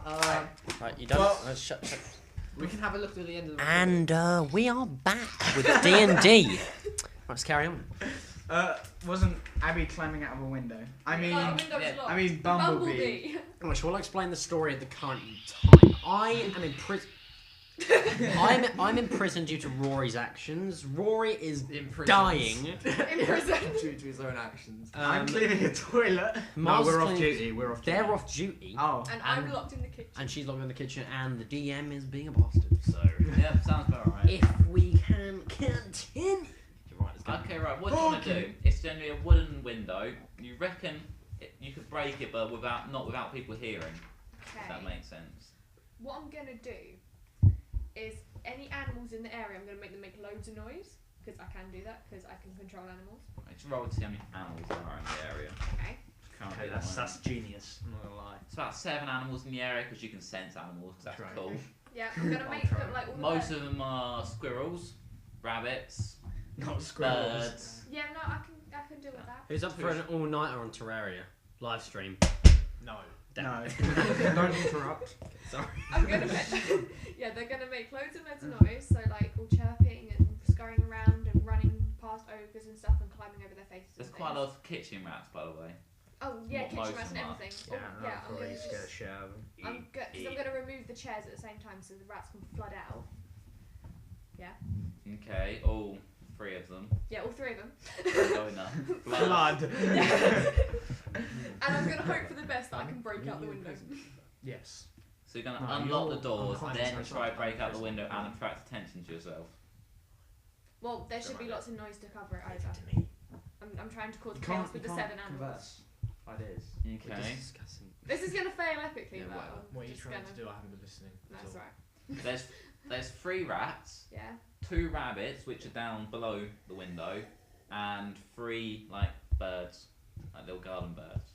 Right, you don't. Well, Shut. We can have a look at the end of the. And we are back with D&D. Let's carry on. Wasn't Abby climbing out of a window? I mean, I mean Bumblebee. Right, shall I explain the story at the current time? I am in prison. I'm in prison due to Rory's actions. Rory is dying. In prison. Due to his own actions. I'm cleaning a toilet. No, we're off duty. We're off duty. They're off duty. Oh. And I'm locked in the kitchen. And she's locked in the kitchen, and the DM is being a bastard. So Yeah, sounds about right. if we can continue. Okay, right. What do you want to do? It's generally a wooden window. You reckon you could break it, but not without people hearing. Okay. If that makes sense. What I'm gonna do is any animals in the area, I'm gonna make them make loads of noise because I can do that because I can control animals. Let's roll to see how many animals there are in the area. Okay. Okay, that's genius. I'm not gonna lie. It's about 7 animals in the area because you can sense animals. Cause that's Right. cool. Yeah, I'm gonna make them like all the Most birds. of them are squirrels, rabbits, Not squirrels. birds. Yeah, no, I can do with that. Who's up for an all-nighter on Terraria live stream? No. No. Don't interrupt. Sorry. I'm gonna make, yeah, they're gonna make loads of noise, so like all chirping and scurrying around and running past ogres and stuff and climbing over their faces. There's and quite a things. lot of kitchen rats, by the way. Oh yeah, Not kitchen most rats of and them are. everything. Yeah, Oh, yeah, I'm gonna get a share of them. I'm gonna remove the chairs at the same time so the rats can flood out. Yeah. Okay, all 3 of them. Yeah, all 3 of them. Going up. Blood. And I'm gonna hope for the best that I can break out the windows. Yes. So you're going to No, unlock you're the doors, then unconscious. try to break out the window and attract attention to yourself. Well, there should be lots of noise to cover it over. To me. I'm trying to cause You chaos can't, with you the can't 7 animals. converse. Ideas. Okay. Discussing. This is gonna fail epically, Yeah, though. well, I'm What are you just trying gonna... to do? I haven't been listening. That's right. There's 3 rats, Yeah. 2 rabbits, which are down below the window, and 3 like birds, like little garden birds.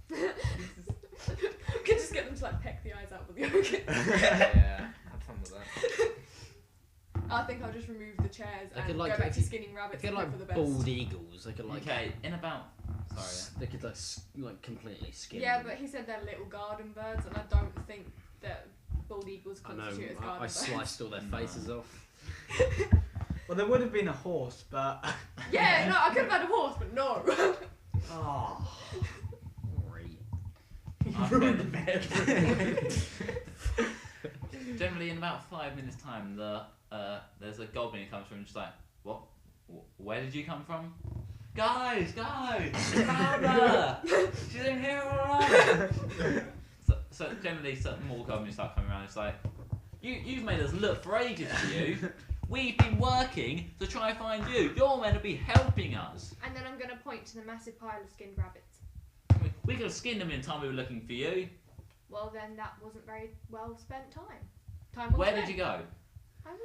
We could just get them to like peck the eyes out with the ogre. Yeah. Have fun with that. I think I'll just remove the chairs They and could, like, go back if to you- skinning rabbits If and they're hope for the like best. bald eagles, they could like. Okay, in about. Sorry. They could like completely skin. Yeah, them. but he said they're little garden birds, and I don't think that bald eagles I know. constitute as garden I birds. sliced all their faces off. Well, there would have been a horse, but. Yeah, no, I could have had a horse, but no. Oh. Generally, in about 5 minutes' time, there's a goblin who comes from just like, what? Where did you come from? Guys! Found her! She's in here alright! So generally, some more goblins start coming around. It's like, you've made us look for ages for you. We've been working to try and find you. You're meant to be helping us. And then I'm going to point to the massive pile of skinned rabbits. We could have skinned them in time we were looking for you. Well, then that wasn't very well spent time. Where did you go? I was...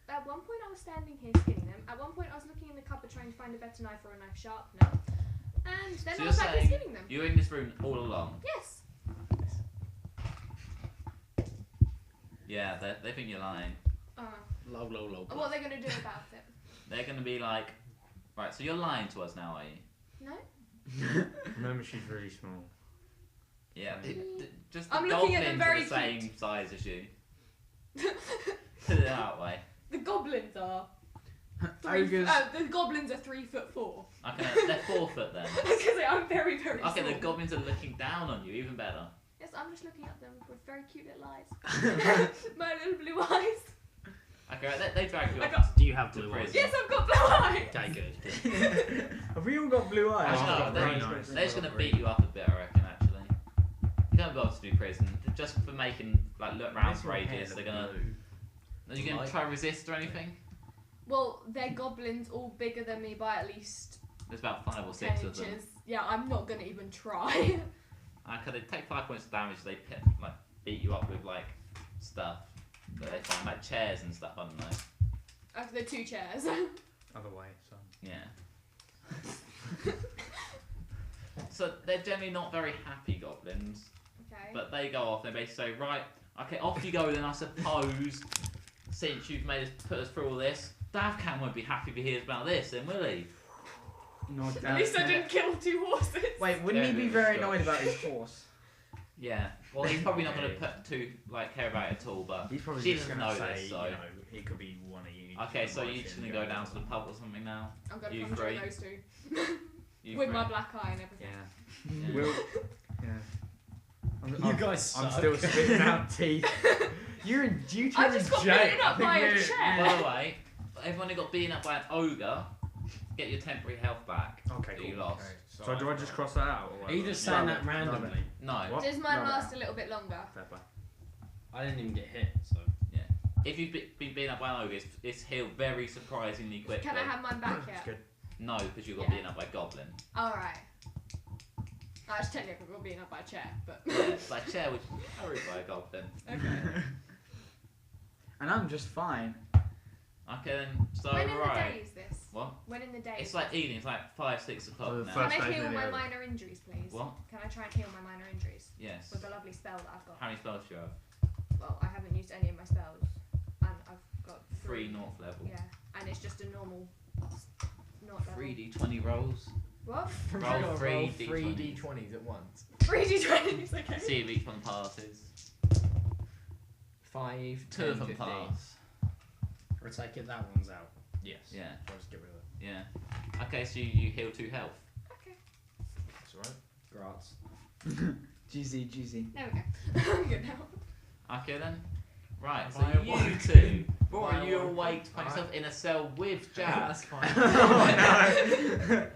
At one point I was standing here skinning them. At one point I was looking in the cupboard trying to find a better knife or a knife sharpener. And then So I you're was back here saying skinning them. you were in this room all along? Yes. Yeah, they think you're lying. Low. And what are they going to do about it? They're going to be like, right, so you're lying to us now, are you? No? Remember, she's really small. Yeah, just I'm the looking at them goblins very are the same size as you. Put it that way. The goblins are... Ogres. the goblins are 3'4". Okay, they're 4 foot then. I was going to say, I'm very, very Okay, small. the goblins are looking down on you, even better. Yes, I'm just looking at them with very cute little eyes. My little blue eyes. Okay, right, they drag you I off. got- Do you have to blue eyes? prison. Yes, I've got blue eyes. Okay, good. Have we all got blue eyes? Actually, no, Oh, they're, very nice. they're just going to beat you up a bit, I reckon, actually. You don't go to do prison. Just for making, like, look round for ages, they're going to... Are you going to try to resist or anything? Well, they're goblins all bigger than me by at least There's about 5 or 10 6 of them. inches. Yeah, I'm not going to even try. Okay, they take 5 points of damage. They beat you up with like stuff that they find, like chairs and stuff. I don't know. After the 2 chairs. Other way, so. Yeah. So they're generally not very happy goblins, Okay. but they go off. They basically say, right, okay, off you go then. I suppose since you've put us through all this, Davcan won't be happy to hear about this, then will he? Not At least I didn't kill 2 horses. Wait, wouldn't he Yeah, be it was very Scotch. annoyed about his horse? Yeah. Well, he's probably not going to put too care about it at all, but He's probably she just doesn't gonna know say, this, so. you know, it could be one of you. Okay, so you're just going to go down to the pub or something now? I'm gonna You conjure three? those two You with three? my black eye and everything. Yeah. Yeah. We'll, yeah. You guys I'm suck. still spitting out teeth. You're in duty I in just got jail. beaten up by a chair. By the way, everyone who got beaten up by an ogre, get your temporary health back. Okay, that you cool. lost. Okay. So do I just cross that out? Or Are you just saying that randomly? No. What? Does mine No, last a little bit longer? Fair play. I didn't even get hit, so. If you've been beaten up by an ogre, it's healed very surprisingly quickly. Can I have mine back It's yet? good. No, because you got Yeah. beaten up by a goblin. Alright. I was technically got beaten up by a chair, but. Yeah, but a chair was carried by a goblin. Okay. And I'm just fine. Okay then, so When in the right. day is this? What? When in the day? It's like evening, it's like 5, 6 o'clock So the now. first- Can I day heal nearly my over. minor injuries, please? What? Can I try and heal my minor injuries Yes. with a lovely spell that I've got? How many spells do you have? Well, I haven't used any of my spells, and I've got 3 north level. Yeah, and it's just a normal, not level. 3d20 rolls. What? Roll 3 three d20. d20s at once. 3d20s, okay. See if each one passes. 5, 2 of them pass. Or take it, that one's out. Yes. Yeah. I'll just get rid of it. Yeah. Okay, so you heal 2 health. Okay, That's alright. Grats. GZ. there we go. I'm good now. Okay then. Right, so Am I you awake? two. Or Am are I you awake? awake to find yourself in a cell with Jack? That's fine. Oh no.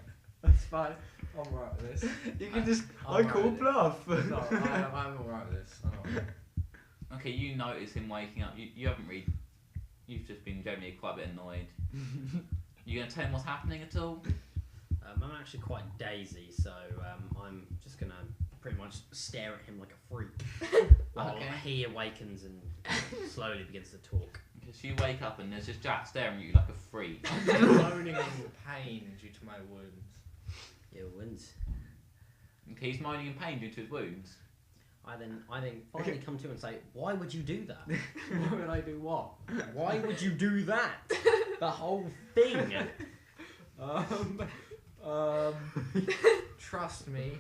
That's fine. I'm alright with this. You can just. I'm I call alright with bluff. No, I'm alright with this. I'm alright. Okay, you notice him waking up. You haven't really. You've just been generally quite a bit annoyed. You gonna tell him what's happening at all? I'm actually quite daisy, so I'm just gonna pretty much stare at him like a freak while Okay. he awakens and slowly begins to talk. Because you wake up and there's just Jack staring at you like a freak. I'm moaning in pain due to my wounds. Yeah, wins. Okay, he's moaning in pain due to his wounds. I then finally come to and say, why would you do that? Why would I do what? Why would you do that? The whole thing. Trust me,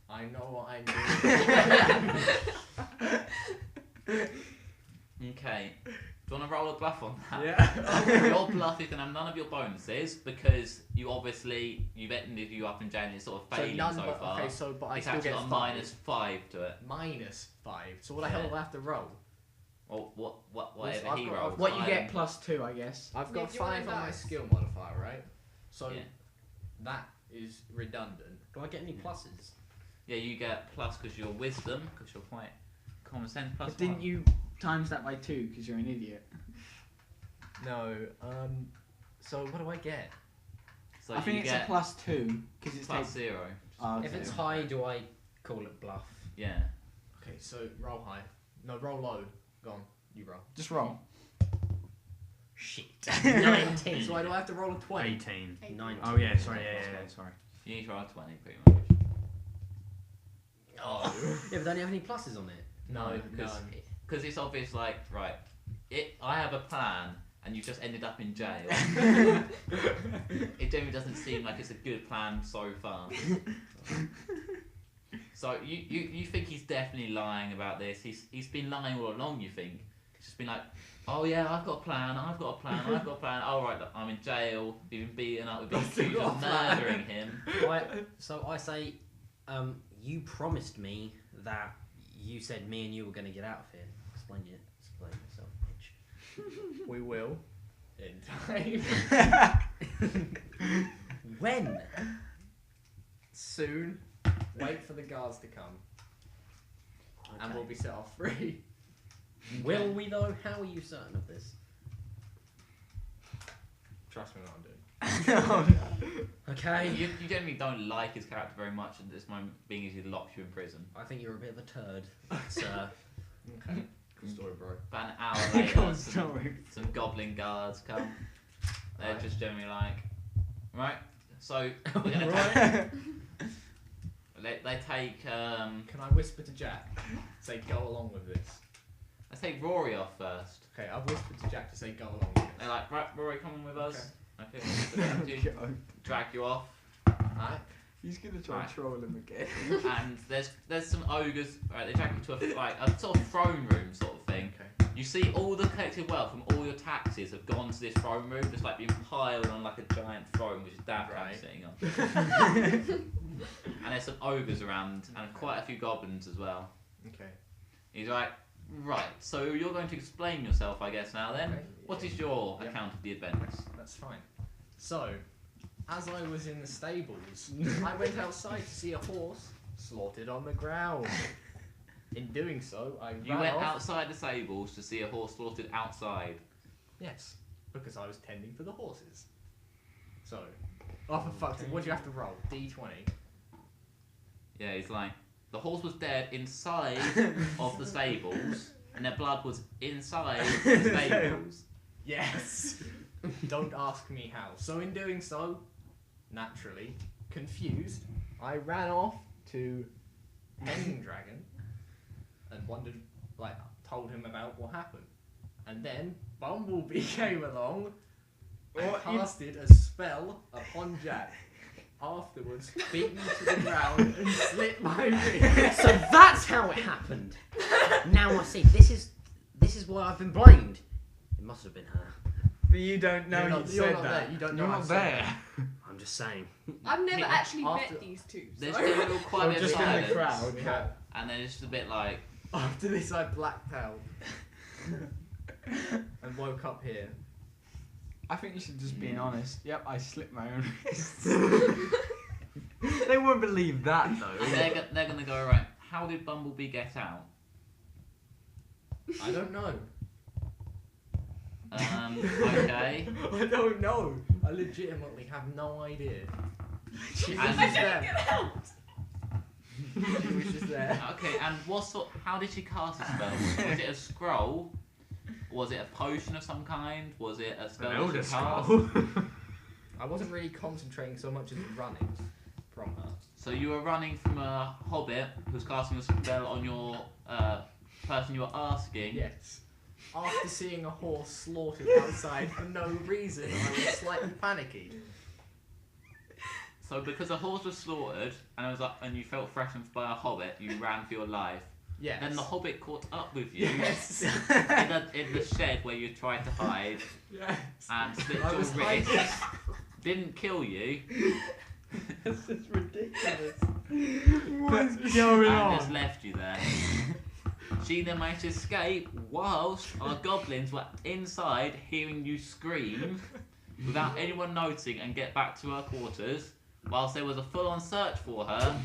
I know what I'm doing. Okay. Do you want to roll a bluff on that? Yeah. Your bluff is going to have none of your bonuses because you've ended you up in jail and it's sort of failing so far. Okay, so but I It's still actually get got a 5. -5 to it. -5. So what the hell Yeah. do I have to roll? Or whatever I've he got- rolls. What you I- get +2, I guess. I've Yeah, got do you want 5 on my dice? skill modifier, right? So Yeah. that is redundant. Do I get any pluses? Yeah, you get plus because you're wisdom, because you're quite common sense plus But didn't 1. you times that by 2 because you're an idiot? No. So what do I get? So I think you it's get a +2 because it's plus take. 0. Oh, If okay. it's high, do I call it bluff? Yeah. Okay, so roll high. No, roll low. Go on, you roll. Just roll. Shit. 19. So why do I have to roll a 20? 18. 19. Oh yeah, sorry, yeah, sorry. You need to roll a 20 pretty much. Oh. Yeah, but don't you have any pluses on it? No, because none. it's obvious. Like, right, I have a plan, and you just ended up in jail. It generally doesn't seem like it's a good plan so far. So you think he's definitely lying about this? He's been lying all along. You think he's just been like, oh yeah, I've got a plan. I've got a plan. Oh right, look, I'm in jail. We've been beaten up. We've been accused of murdering him. So I say, you promised me that you said me and you were going to get out of here. Explain yourself, bitch. We will. In time. When? Soon. Wait for the guards to come, and we'll be set off free. Will we though? How are you certain of this? Trust me, what I'm doing. Okay. You generally don't like his character very much at this moment, being as he locks you in prison. I think you're a bit of a turd, sir. Okay. Good story, bro. About an hour later, Cool story. some goblin guards come. They're Right. just generally like, right. So we're gonna Right. they take Can I whisper to Jack? Say go along with this. let's take Rory off first. Okay, I've whispered to Jack to say go along with this. They're like, right, Rory, come on with us. Okay, Oh, God. drag you off. Alright. He's gonna try Right. and troll him again. And there's some ogres. Right, they drag you to a sort of throne room sort of thing. Okay. You see all the collected wealth from all your taxes have gone to this throne room, just like being piled on like a giant throne, which is Dad Right. sitting on. And there's some ogres around, and quite a few goblins as well. Okay. He's like, right, so you're going to explain yourself, I guess, now then. Okay. What is your Yep. account of the events? That's fine. So, as I was in the stables, I went outside to see a horse slaughtered on the ground. In doing so, I You ran went off. outside the stables to see a horse slaughtered outside. Yes, because I was tending for the horses. So, oh for fuck's sake, what do you have to roll? D20. Yeah, he's like, the horse was dead inside of the stables, and their blood was inside the stables. Yes. Don't ask me how. So in doing so, naturally, confused, I ran off to Pendragon and wondered, like, told him about what happened. And then Bumblebee came along and What, you- casted a spell upon Jack. Afterwards, beat me to the ground and slit my wrist. So that's how it happened. Now I see. This is why I've been blamed. It must have been her. But you don't know You're not- you you're said not that. there, you don't You're know I not said there. I'm just saying. I've never Yeah, actually after- met these two. There's So. a little quite a Or bit of just in the silence, crowd. Yeah. and then it's just a bit like, After this, I blacked out and woke up here. I think you should just be honest. Yep, I slit my own wrist. They won't believe that and though. they're going to go, right, how did Bumblebee get out? I don't know. Okay. I don't know. I legitimately have no idea. She was And- just I there. didn't get out. She was just there. Okay, and how did she cast a spell? Was it a scroll? Was it a potion of some kind? Was it a spell An that elder she cast? scroll. I wasn't really concentrating so much as running from her. So you were running from a hobbit who's casting a spell on your person you were asking. Yes. After seeing a horse slaughtered outside for no reason, I was slightly panicky. So because a horse was slaughtered and you felt threatened by a hobbit, you ran for your life. Yes. Then the hobbit caught up with you Yes. in the shed where you tried to hide Yes. and slit I your was wrist. hiding. Didn't kill you This is ridiculous. What's going and just on? left you there. She then managed to escape whilst our goblins were inside hearing you scream without anyone noticing and get back to her quarters whilst there was a full-on search for her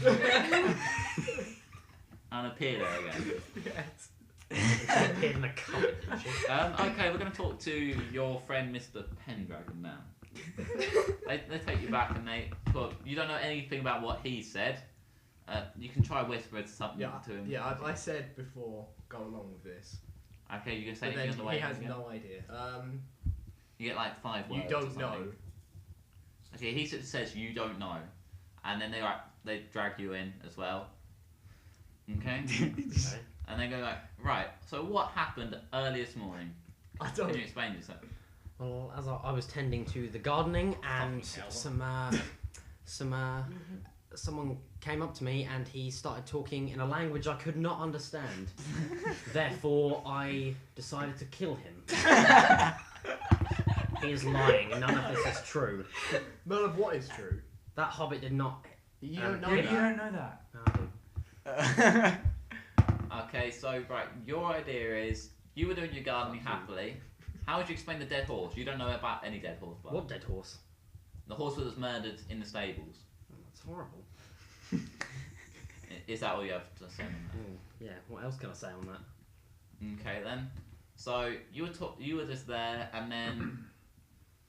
and appeared there again. Yes. She appeared in a cupboard. Okay, we're going to talk to your friend Mr. Pendragon now. They take you back and you don't know anything about what he said. You can try whisper something Yeah, to him. yeah. I said before, go along with this. Okay, you can say But anything on then the way. he has again? no idea. You get like 5 words. You or don't know. something. Okay, he says you don't know, and then they drag you in as well. Okay, Okay. and they go like, right. So what happened early this morning? I Can don't. you explain yourself? Well, as I was tending to the gardening, and Fucking someone came up to me and he started talking in a language I could not understand. Therefore, I decided to kill him. He is lying. None of this is true. None of what is true. That hobbit did not. You Um, don't know You that. don't know that. No, I do. Okay, so right, your idea is you were doing your gardening happily. How would you explain the dead horse? You don't know about any dead horse, but What dead horse? the horse that was murdered in the stables. Oh, that's horrible. Is that all you have to say on that? Yeah. What else can I say on that? Okay then. So you were just there, and then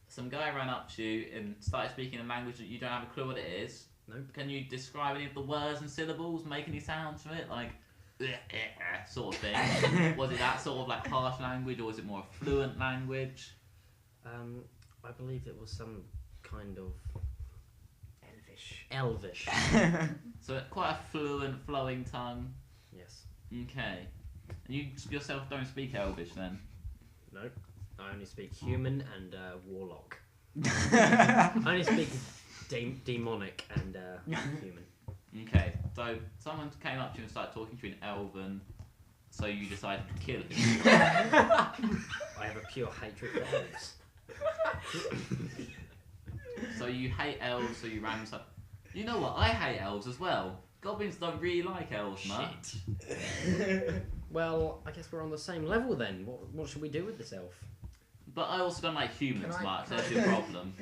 some guy ran up to you and started speaking a language that you don't have a clue what it is. Nope. Can you describe any of the words and syllables? Make any sounds from it, like sort of thing? Was it that sort of like harsh language, or was it more a fluent language? I believe it was some kind of Elvish. elvish. So quite a fluent, flowing tongue. Yes. Okay. And you yourself don't speak Elvish then? Nope. I only speak human and warlock. I only speak demonic and human. Okay, so someone came up to you and started talking to you in Elven, so you decided to kill him. I have a pure hatred for elves. So you hate elves, so you ran up. You know what? I hate elves as well. Goblins don't really like elves much. Well, I guess we're on the same level then. What should we do with this elf? But I also don't like humans Can I- much. can That's I- your problem.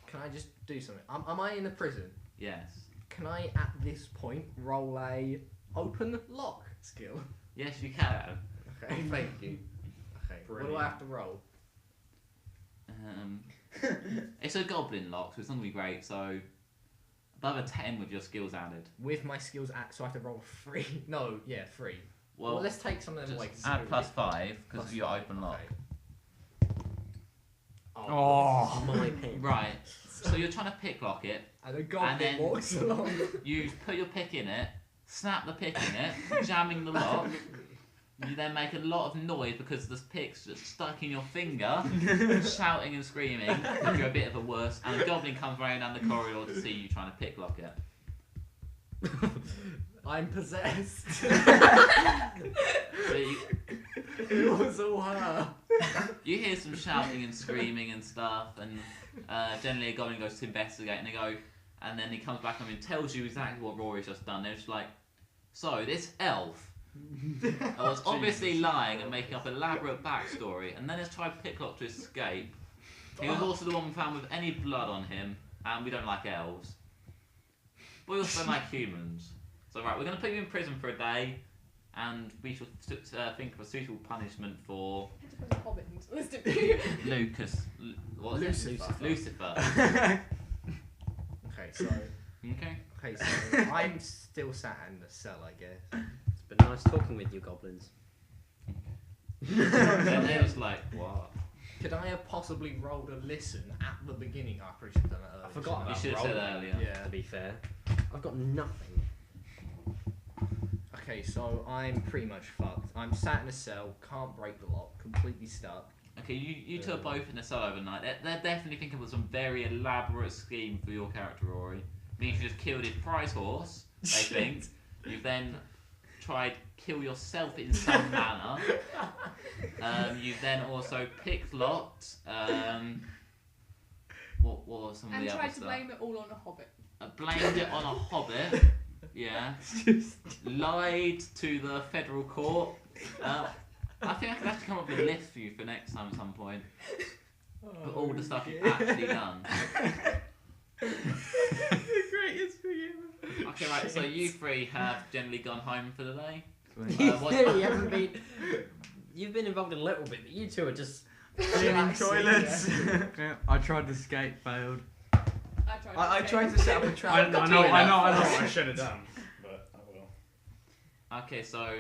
Can I just do something? Am I in a prison? Yes. Can I, at this point, roll a open lock skill? Yes, you can. Okay, thank you. Okay, what do I have to roll? It's a goblin lock, so it's not gonna be great. So above a 10 with your skills added. With my skills at, so I have to roll 3. No, yeah, 3. Well, Well, let's take some of them away. just add +5 because of your open lock. Okay. Oh, this is my pick. Right. So you're trying to pick lock it. And a goblin then- walks along. You put your pick in it, snap the pick in it, jamming the lock. You then make a lot of noise because the pick's just stuck in your finger, shouting and screaming. If you're a bit of a worse, and a goblin comes running down the corridor to see you trying to pick lock it. I'm possessed. So you, It was all her. you hear some shouting and screaming and stuff, and generally a goblin goes to investigate, and then he comes back and tells you exactly what Rory's just done. They're just like, so this elf was obviously lying and making up elaborate backstory, and then has tried to picklock to escape. He was also the one found with any blood on him, and we don't like elves. But we also don't like humans. So right, we're going to put you in prison for a day, and we shall think of a suitable punishment for There's a hobbit into the list of you. Lucas. What was it? Lucifer. Lucifer. Okay, so Okay. so I'm still sat in the cell, I guess. It's been nice talking with you, goblins. And they're just like, what? Could I have possibly rolled a listen at the beginning? I probably should have done it earlier. I forgot You about should have said rolling. earlier. Yeah. To be fair, I've got nothing. Okay, so I'm pretty much fucked. I'm sat in a cell, can't break the lock, completely stuck. Okay, you two are both in the cell overnight. They're definitely thinking of some very elaborate scheme for your character, Rory. Means you just killed his prize horse, they think. You've then tried kill yourself in some manner. You've then also picklocked. What was some of And the other tried to stuff? blame it all on a hobbit. Blamed it on a hobbit. Yeah. Lied to the federal court. I think I could have to come up with a list for you for next time at some point. But all the stuff you've actually done. The greatest thing ever. Okay, right, so you three have generally gone home for the day. You haven't been. You've been involved in a little bit, but you two are just. Cleaning toilets. Yeah, I tried to skate, failed. I tried to set up a trap. I know what I should have done, but I will. Okay, so,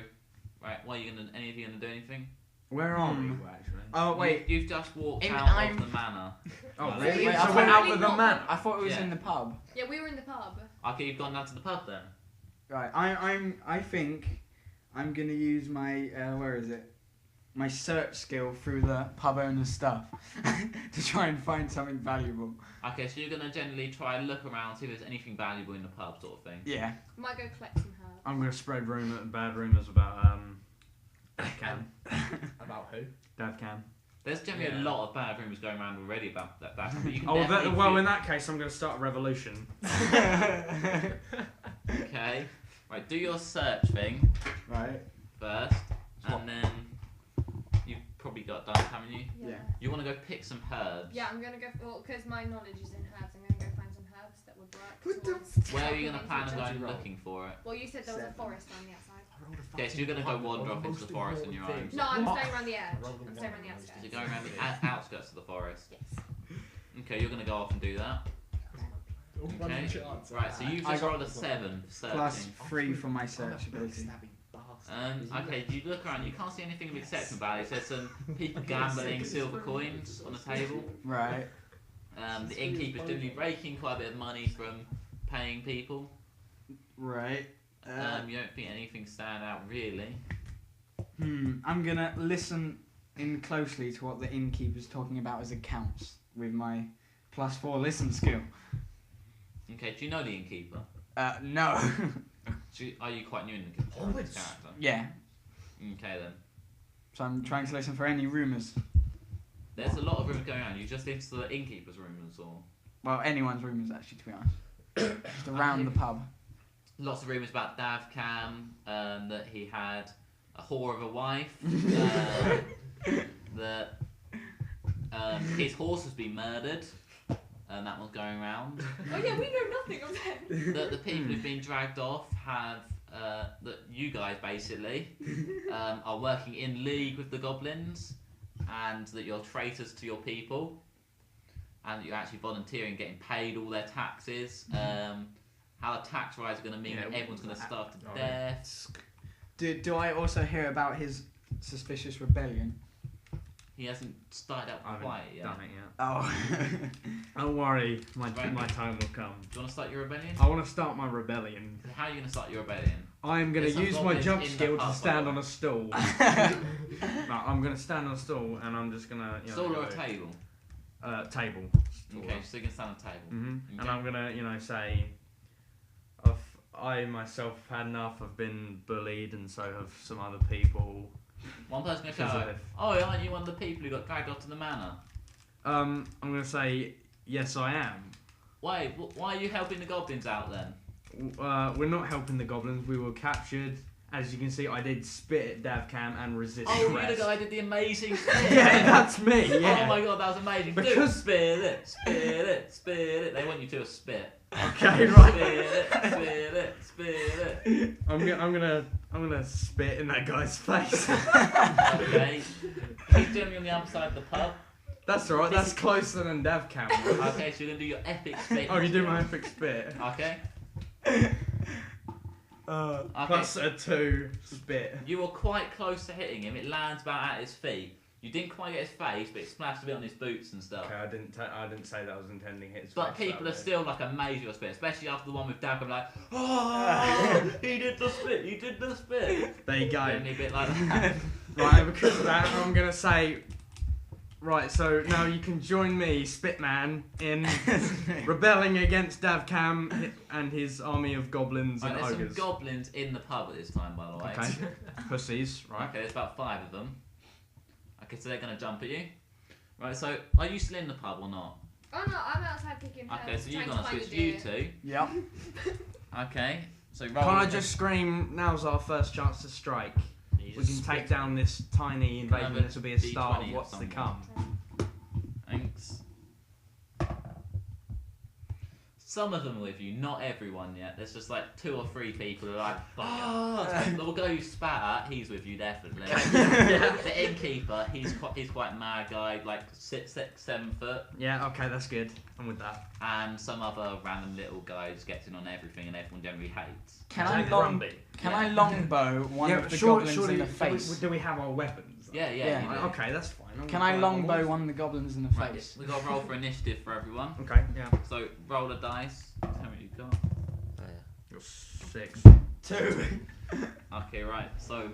right, what are you gonna? Any of you gonna do anything? Where are we, actually? Oh, wait. You've just walked And out I'm- of the manor. Oh, Well, really? wait, So I we're thought- out with the Not man. the- I thought it was Yeah. in the pub. Yeah, we were in the pub. Okay, you've gone down to the pub then. Right, I think I'm gonna use my where is it? My search skill through the pub owner's stuff to try and find something valuable. Okay, so you're gonna generally try and look around, see if there's anything valuable in the pub, sort of thing. Yeah, Might go collect some herbs. I'm gonna spread bad rumors about Cam. About who? Dad Cam. There's generally Yeah. a lot of bad rumours going around already about that. But you can Oh, definitely well, feel- in that case, I'm gonna start a revolution. Okay, right, do your search thing Right. first, and then you've probably got done, haven't you? Yeah. You want to go pick some herbs. Yeah, I'm gonna go because my knowledge is in herbs. I'm gonna go find some herbs that would work. What the towards Where are you helping going to plan on into going roll? looking for it? Well, you said there was a 7. forest on the outside. Okay, so you're going to go wander off into the forest on your own. No, I'm What? staying around the edge. I rolled a I'm staying one. around the outskirts. So you're going around the outskirts of the forest. Yes. Okay, you're going to go off and do that. Okay. Right, so you've I just got rolled a 7 for searching. Plus 3 for my search ability. Okay, you look around, you can't see anything of exceptional value. There's some people gambling silver coins on the table. Right. The innkeeper's generally raking quite a bit of money from paying people. Right. You don't think anything stand out really. I'm gonna listen in closely to what the innkeeper's talking about as accounts with my +4 listen skill. Okay, do you know the innkeeper? No. Are you quite new in the character? Yeah. Okay then. So I'm trying to listen for any rumours. There's a lot of rumours going on. You just into the innkeeper's rumours, or Well, anyone's rumours actually, to be honest. Just around the pub. lots of rumours about Davcam, that he had a whore of a wife, that his horse has been murdered, and that one's going around. Oh yeah, we know nothing of them. That the people who've been dragged off have that you guys basically are working in league with the goblins, and that you're traitors to your people, and that you're actually volunteering, getting paid all their taxes. How the tax rise is going to mean that everyone's going to starve to death. Do I also hear about his suspicious rebellion? He hasn't started out quite yet. Done it yet. Oh. Don't worry, my Right. time will come. Do you want to start your rebellion? I want to start my rebellion. How are you going to start your rebellion? I'm going There's to some use my goblins jump in the skill pub, to by stand the on way. a stool. No, I'm going to stand on a stool and I'm just going to... Stool or a table? Table. Okay, so you can stand on a table. And Okay. I'm going to, say... I myself have had enough. I've been bullied and so have some other people. One person going to Because shout, of- "Oh, aren't you one of the people who got dragged off to the manor?" I'm going to say, yes I am. Why are you helping the goblins out then? We're not helping the goblins. We were captured. As you can see, I did spit at Davcam and resist Oh, arrest. you're the guy who did the amazing spit. Yeah, that's me. Yeah. Oh my god, that was amazing. Do Because- spit it, spit it, spit it. They want you to a spit. Okay, right. Spit it, spit it, spit it. I'm gonna spit in that guy's face. Okay. Keep doing me on the other side of the pub. That's alright. That's closer than Davcam. Okay, so you're gonna do your epic spit. Oh, you do my epic spit. Okay. Plus a 2 spit. You were quite close to hitting him. It lands about at his feet. You didn't quite get his face, but it splashed a bit on his boots and stuff. Okay, I didn't say that I was intending his face. But people that are way. still like amazed with your spit, especially after the one with Davcam, like, oh, he did the spit, he did the spit. There you go. Only a bit like that. Right, because of that, I'm gonna say. Right, so now you can join me, Spitman, in rebelling against Davcam and his army of goblins Right, and there's some ogres. goblins in the pub at this time, by the way. Okay, pussies, right? Okay, there's about 5 of them. Okay, so they're gonna jump at you. Right, so are you still in the pub or not? Oh no, I'm outside kicking her. Okay, so you're trying gonna to find switch a you deer. two. Yep. Okay, so roll. Can I just scream, now's our first chance to strike. You We just can take spit. down this tiny invasion. Have a This will be a start D20 of what's to somewhere. come. Thanks. Some of them are with you, not everyone yet. There's just like 2 or 3 people who are like, oh, the guy who spat at, he's with you definitely. The innkeeper, he's quite mad guy, like 6, 7 foot, Yeah, okay, that's good. I'm with that. and some other random little guy who just gets in on everything and everyone generally hates. Can Jack I Yeah. longbow one of the goblins in the face? Do we have our weapons? Yeah, Yeah. you do. Okay, that's fine. Can I longbow one of the goblins in the Right, face? we got to roll for initiative for everyone. Okay, yeah. So roll a dice. Tell me what you've got. You're 6. 2. Okay, right. So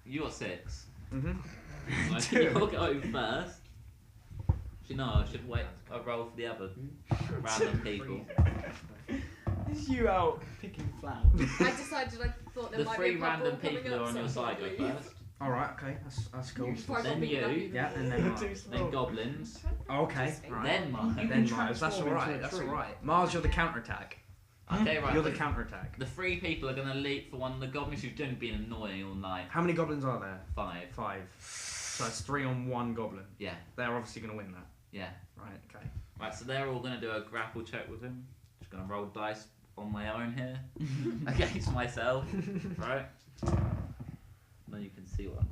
you're 6. Mm-hmm. So you'll go first. Actually, no, I should wait. I'll roll for the other random people. Is you out picking flowers? I decided I thought there The might 3 be a couple random coming people who are up, on your so side go probably- first. Alright, okay, that's cool. Before I got Then big enough you. even. Yeah, and then Mars. Then goblins. Okay, right. Then Mars. Then Mars, that's alright, that's alright. Mars, you're the counterattack. Okay, right. You're the counterattack. The 3 people are going to leap for one of the goblins who've generally been annoying all night. How many goblins are there? 5. 5. So that's 3 on 1 goblin. Yeah, They're obviously going to win that. yeah. Right, okay. Right, so they're all going to do a grapple check with him. Just going to roll dice on my own here against myself. Right? Now you can see what I'm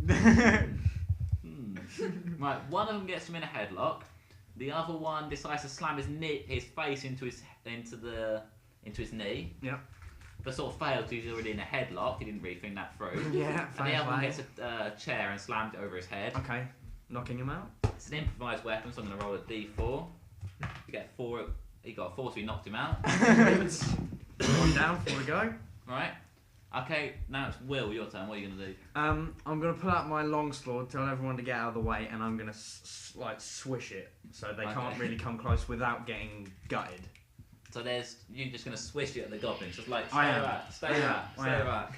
doing. Right, one of them gets him in a headlock. The other one decides to slam his face into his knee. Yep. But sort of failed because he's already in a headlock. He didn't really think that through. Yeah, And the other one gets a chair and slams it over his head. Okay, knocking him out. It's an improvised weapon, so I'm going to roll a d4. You get 4. He got a 4, so he knocked him out. 1 down, 4 to go. Right. Okay, now it's Will. Your turn. What are you gonna do? I'm gonna pull out my longsword, tell everyone to get out of the way, and I'm gonna like swish it so they can't Okay. really come close without getting gutted. So you're just gonna swish it at the goblins, just like stay I am. back, stay I am. back, I stay am. back.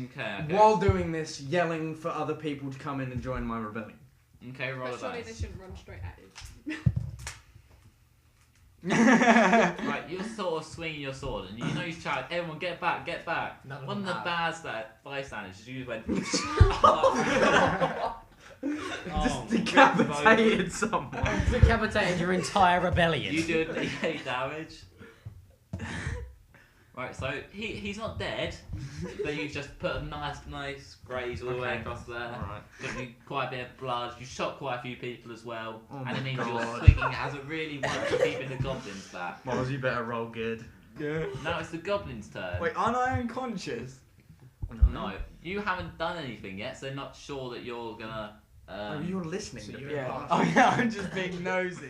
Okay. While doing this, yelling for other people to come in and join my rebellion. Okay, roll a But surely they dice. shouldn't run straight at you. Right, you're sort of swinging your sword, and you know you shout, "Everyone, get back, get back!" None of One of them the have. bystanders, you went. Oh, Decapitated someone. decapitated your entire rebellion. You do a D8 damage. Right, so he's not dead, but you just put a nice graze all the way Okay. across there. Alright. Got you quite a bit of blood. You shot quite a few people as well, Oh and my it means God. you're swinging as a really one for keeping the goblins back. Miles, you better roll good. Yeah. Now it's the goblins' turn. Wait, aren't I unconscious? No, you haven't done anything yet, so they're not sure that you're gonna. Oh, you're listening So to you're me. Yeah. Oh yeah, I'm just being nosy.